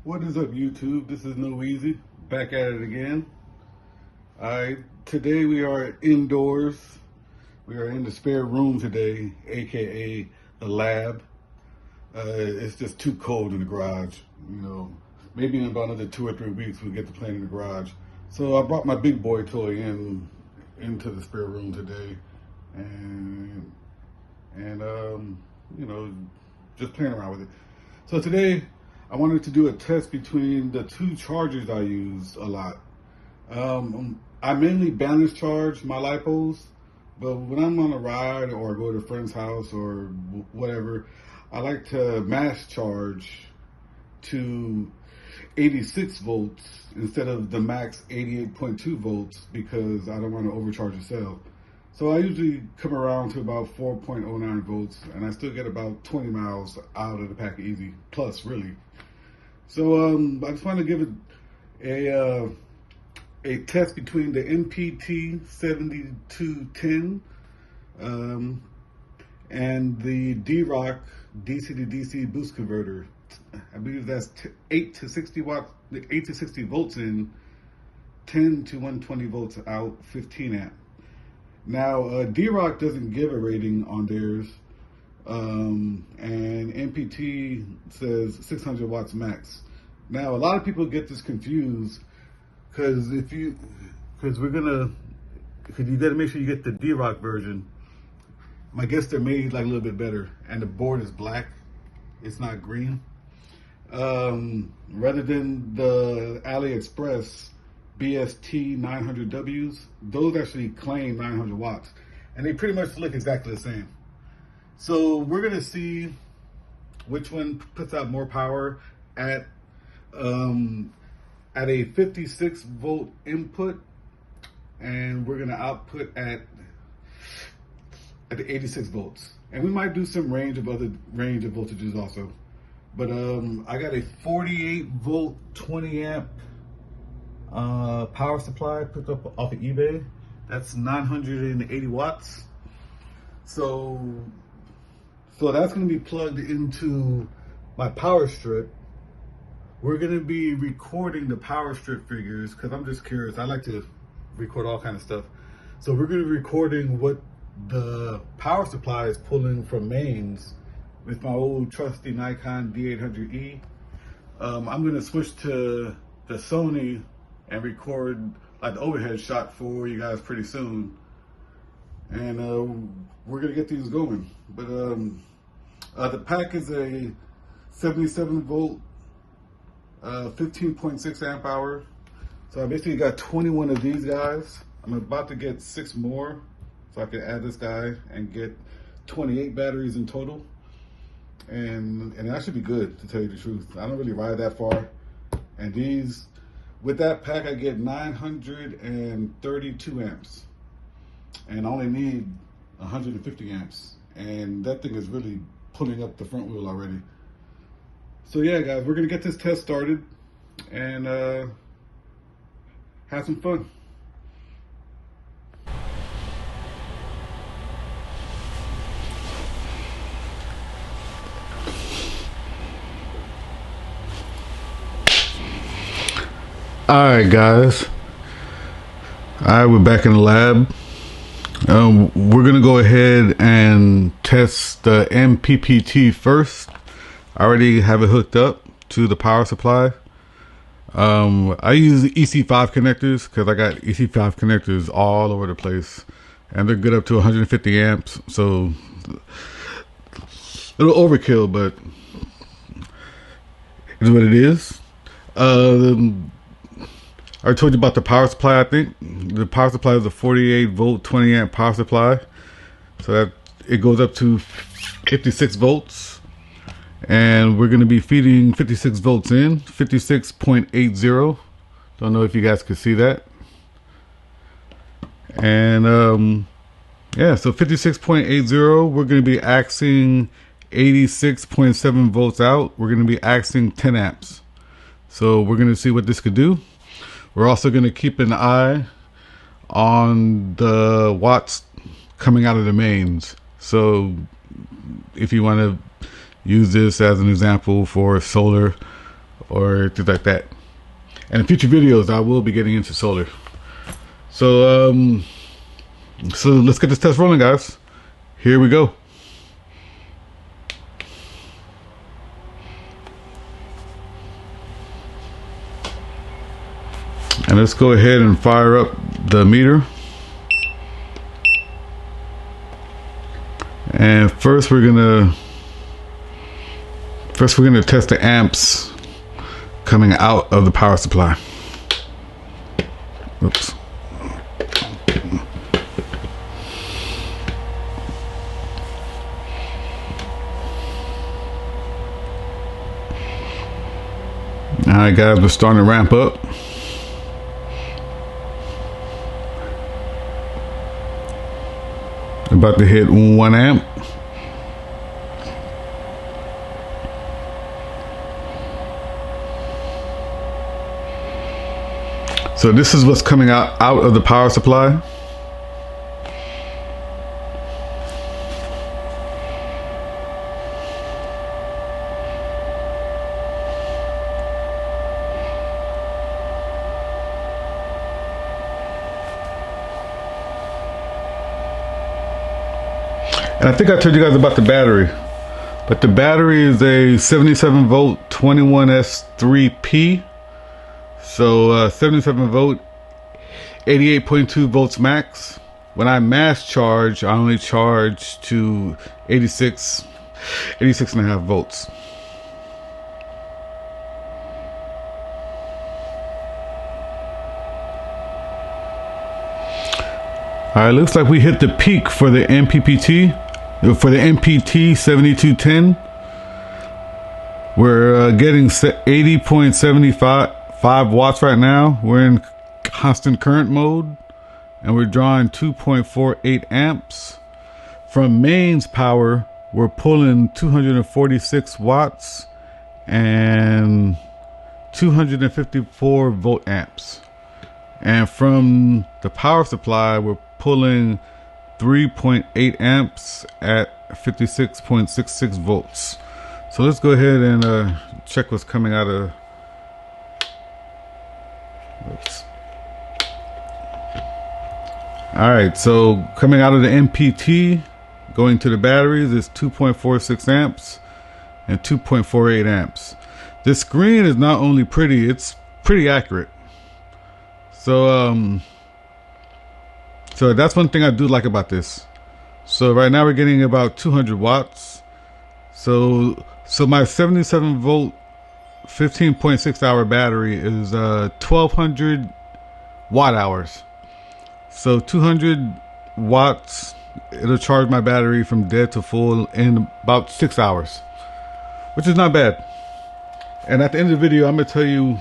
What is up, YouTube? This is No Easy, back at it again. Today we are indoors. We are in the spare room today, aka the lab. It's just too cold in the garage. You know, maybe in about another 2 or 3 weeks we'll get the plane in the garage. So I brought my big boy toy into the spare room today, and you know, just playing around with it. So today I wanted to do a test between the two chargers I use a lot. I mainly balance charge my lipos, but when I'm on a ride or go to a friend's house or whatever, I like to mass charge to 86 volts instead of the max 88.2 volts because I don't want to overcharge the cell. So I usually come around to about 4.09 volts, and I still get about 20 miles out of the pack easy, plus really. So I just want to give it a test between the MPT-7210 and the DROK DC to DC boost converter. I believe that's 8 to 60 volts in, 10 to 120 volts out, 15 amp. Now, DROK doesn't give a rating on theirs, and MPT says 600 watts max. Now, a lot of people get this confused because you gotta make sure you get the DROK version. I guess they're made like a little bit better, and the board is black; it's not green. Rather than the AliExpress BST 900Ws, those actually claim 900 watts, and they pretty much look exactly the same. So we're gonna see which one puts out more power at a 56 volt input, and we're gonna output at the 86 volts. And we might do some range of voltages also. But I got a 48 volt 20 amp power supply picked up off of eBay. That's 980 watts. So that's going to be plugged into my power strip. We're going to be recording the power strip figures because I'm just curious. I like to record all kind of stuff. So we're going to be recording what the power supply is pulling from mains with my old trusty Nikon D800E. I'm going to switch to the Sony and record like the overhead shot for you guys pretty soon. And we're going to get these going. But the pack is a 77 volt, 15.6 amp hour. So I basically got 21 of these guys. I'm about to get 6 more, so I can add this guy and get 28 batteries in total. And that should be good, to tell you the truth. I don't really ride that far. And these, with that pack, I get 932 amps. And I only need 150 amps. And that thing is really pulling up the front wheel already. So yeah, guys, we're gonna get this test started and have some fun. Alright, guys. Alright, we're back in the lab. We're going to go ahead and test the MPPT first. I already have it hooked up to the power supply. I use EC5 connectors because I got EC5 connectors all over the place. And they're good up to 150 amps. So, a little overkill, but it's what it is. I told you about the power supply. I think the power supply is a 48 volt 20 amp power supply, so that it goes up to 56 volts, and we're going to be feeding 56 volts in 56.80. Don't know if you guys could see that. And yeah, so 56.80, we're going to be axing 86.7 volts out. We're going to be axing 10 amps. So we're going to see what this could do. We're also going to keep an eye on the watts coming out of the mains. So if you want to use this as an example for solar or things like that. And in future videos, I will be getting into solar. So let's get this test rolling, guys. Here we go. And let's go ahead and fire up the meter. And first we're gonna test the amps coming out of the power supply. Oops. Alright guys, we're starting to ramp up. About to hit 1 amp. So this is what's coming out of the power supply. And I think I told you guys about the battery, but the battery is a 77 volt 21S3P. So 77 volt, 88.2 volts max. When I mass charge, I only charge to 86 and a half volts. Alright, looks like we hit the peak for the MPT-7210. We're getting 80.75 watts right now. We're in constant current mode, and we're drawing 2.48 amps. From mains power, we're pulling 246 watts and 254 volt amps. And from the power supply, we're pulling 3.8 amps at 56.66 volts. So let's go ahead and check what's coming out of. Oops. All right, so coming out of the MPT, going to the batteries is 2.46 amps and 2.48 amps. This screen is not only pretty, it's pretty accurate. So so that's one thing I do like about this. So right now we're getting about 200 watts. So my 77 volt 15.6 hour battery is 1200 watt hours. So 200 watts, it'll charge my battery from dead to full in about 6 hours, which is not bad. And at the end of the video, I'm gonna tell you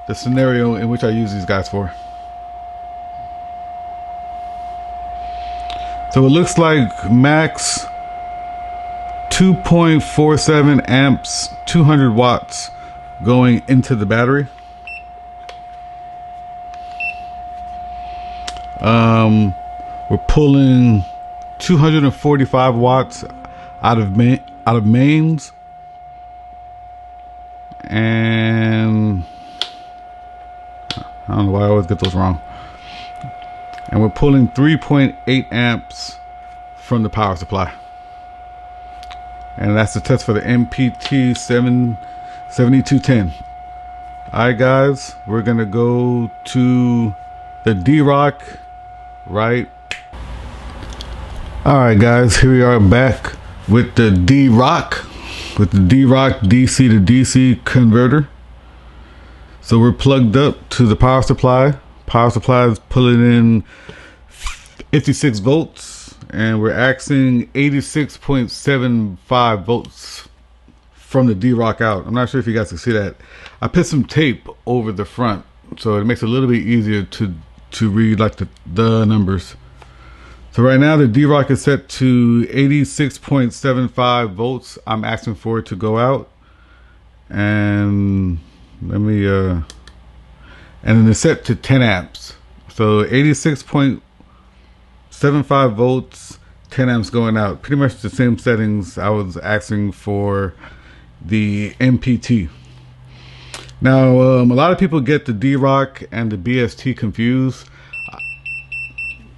the scenario in which I use these guys for. So it looks like max 2.47 amps, 200 watts going into the battery. We're pulling 245 watts out of mains, and I don't know why I always get those wrong. And we're pulling 3.8 amps from the power supply. And that's the test for the MPT-7210. Alright guys, we're gonna go to the DROK, right? Alright guys, here we are back with the DROK, DC to DC converter. So we're plugged up to the power supply. Power supply is pulling in 56 volts, and we're axing 86.75 volts from the DROK out. I'm not sure if you guys can see that. I put some tape over the front, so it makes it a little bit easier to read like the numbers. So right now the DROK is set to 86.75 volts. I'm asking for it to go out, and let me and then it's set to 10 amps. So 86.75 volts, 10 amps going out. Pretty much the same settings I was asking for the MPT. Now, a lot of people get the DROK and the BST confused.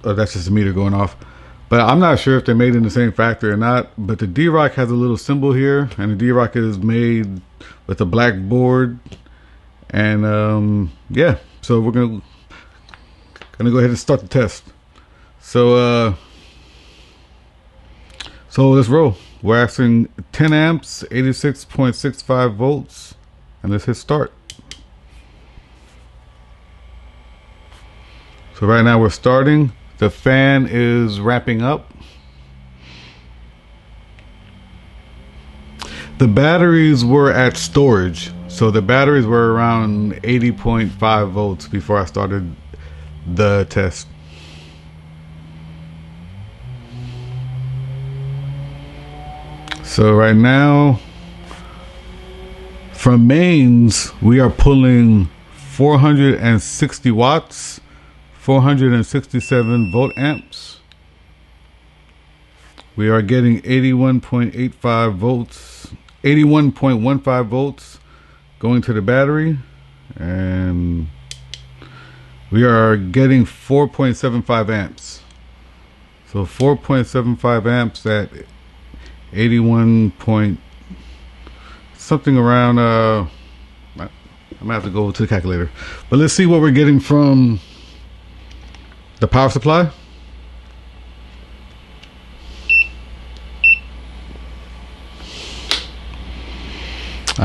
Oh, that's just a meter going off. But I'm not sure if they're made in the same factory or not. But the DROK has a little symbol here, and the DROK is made with a black board. And yeah, so we're gonna go ahead and start the test. So let's roll. We're asking 10 amps, 86.65 volts, and let's hit start. So right now we're starting. The fan is wrapping up. The batteries were at storage. So the batteries were around 80.5 volts before I started the test. So right now, from mains, we are pulling 460 watts, 467 volt amps. We are getting 81.85 volts, 81.15 volts going to the battery, and we are getting 4.75 amps. So 4.75 amps at 81 point something around. I'm gonna have to go to the calculator, but let's see what we're getting from the power supply.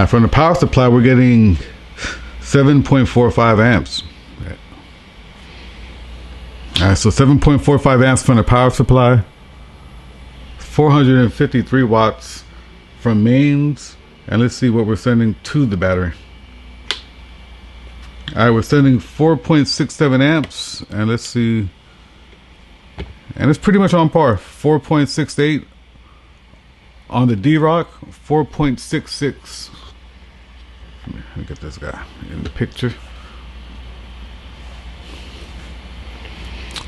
From the power supply, we're getting 7.45 amps. So 7.45 amps from the power supply, 453 watts from mains, and let's see what we're sending to the battery. Alright, we're sending 4.67 amps, and let's see, and it's pretty much on par. 4.68 on the DROK, 4.66. Let me get this guy in the picture.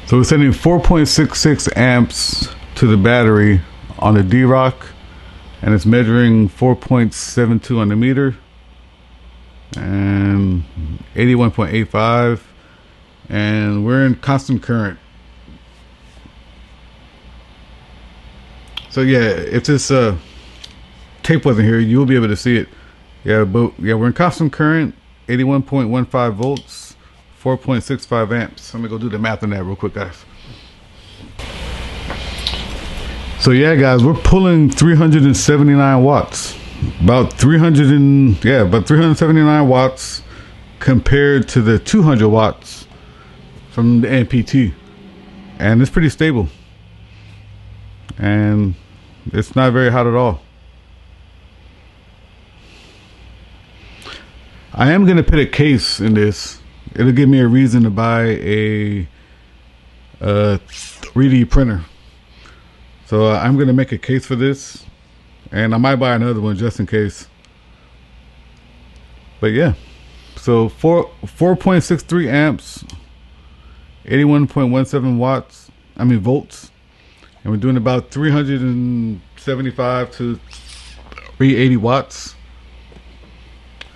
So we're sending 4.66 amps to the battery on the DROK, and it's measuring 4.72 on the meter and 81.85, and we're in constant current. So yeah, if this tape wasn't here, you'll be able to see it. Yeah, but yeah, we're in constant current, 81.15 volts, 4.65 amps. Let me go do the math on that real quick, guys. So yeah, guys, we're pulling 379 watts, about 379 watts compared to the 200 watts from the MPT, and it's pretty stable, and it's not very hot at all. I am gonna put a case in this. It'll give me a reason to buy a 3D printer. So I'm gonna make a case for this, and I might buy another one just in case. But yeah, so 4.63 amps, 81.17 watts. Volts, and we're doing about 375 to 380 watts.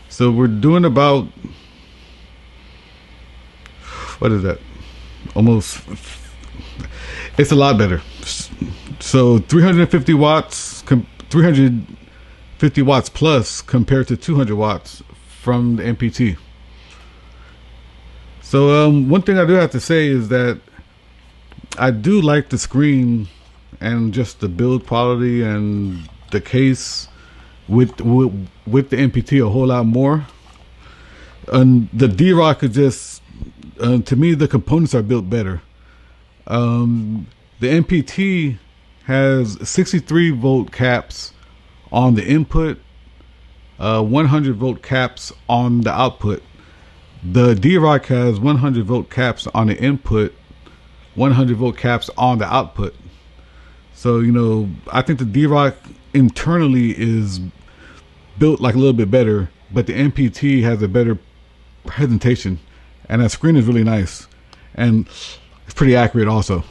So we're doing about, what is that? Almost, it's a lot better. So 350 watts, 350 watts plus compared to 200 watts from the MPT. So one thing I do have to say is that I do like the screen and just the build quality and the case with the MPT a whole lot more. And the DROK is just, to me, the components are built better. The MPT has 63 volt caps on the input, 100 volt caps on the output. The DROK has 100 volt caps on the input, 100 volt caps on the output. So, you know, I think the DROK internally is built like a little bit better, but the MPT has a better presentation, and that screen is really nice, and it's pretty accurate also.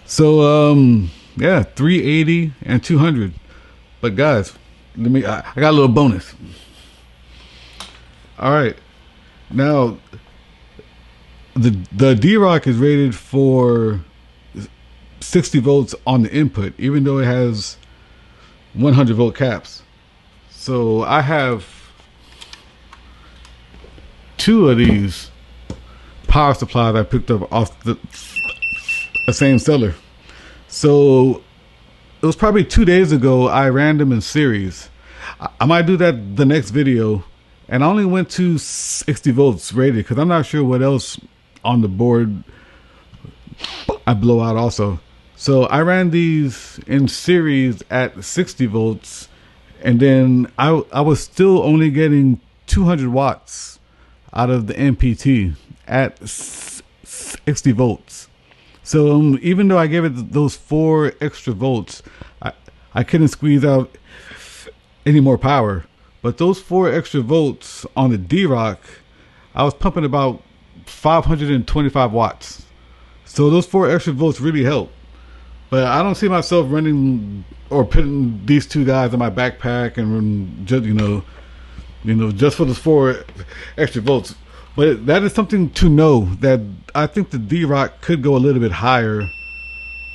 So yeah, 380 and 200. But guys, I got a little bonus. All right. Now, the DROK is rated for 60 volts on the input, even though it has 100 volt caps. So I have two of these power supplies I picked up off the same seller. So it was probably 2 days ago I ran them in series. I might do that the next video. And I only went to 60 volts rated because I'm not sure what else on the board I blow out also. So I ran these in series at 60 volts, and then I was still only getting 200 watts out of the MPT at 60 volts. So even though I gave it those 4 extra volts, I couldn't squeeze out any more power. But those 4 extra volts on the DROK, I was pumping about 525 watts. So those 4 extra volts really help. But I don't see myself running or putting these two guys in my backpack and just just for those 4 extra volts. But that is something to know, that I think the DROK could go a little bit higher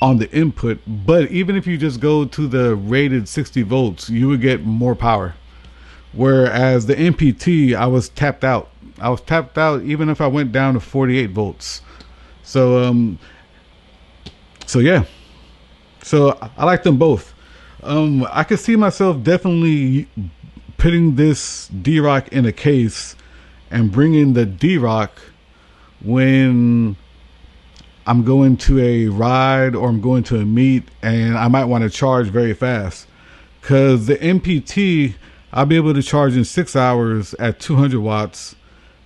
on the input. But even if you just go to the rated 60 volts, you would get more power. Whereas the MPT, I was tapped out. I was tapped out even if I went down to 48 volts. So yeah. So I like them both. I could see myself definitely putting this DROK in a case and bringing the DROK when I'm going to a ride or I'm going to a meet and I might want to charge very fast. Because the MPT, I'll be able to charge in 6 hours at 200 watts.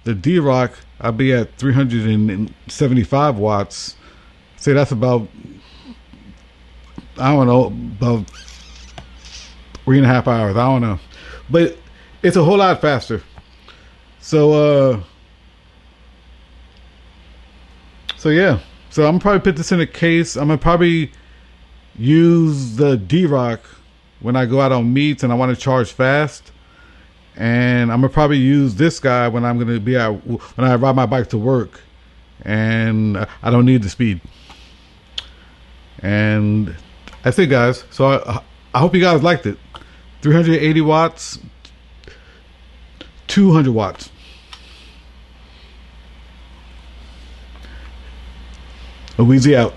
The DROK, I'll be at 375 watts. Say that's about, I don't know, about 3.5 hours. I don't know. But it's a whole lot faster. So yeah. So I'm gonna probably put this in a case. I'm gonna probably use the DROK when I go out on meets and I want to charge fast, and I'm gonna probably use this guy when I'm gonna be out when I ride my bike to work, and I don't need the speed. And that's it, guys. So I hope you guys liked it. 380 watts, 200 watts. A Weezy out.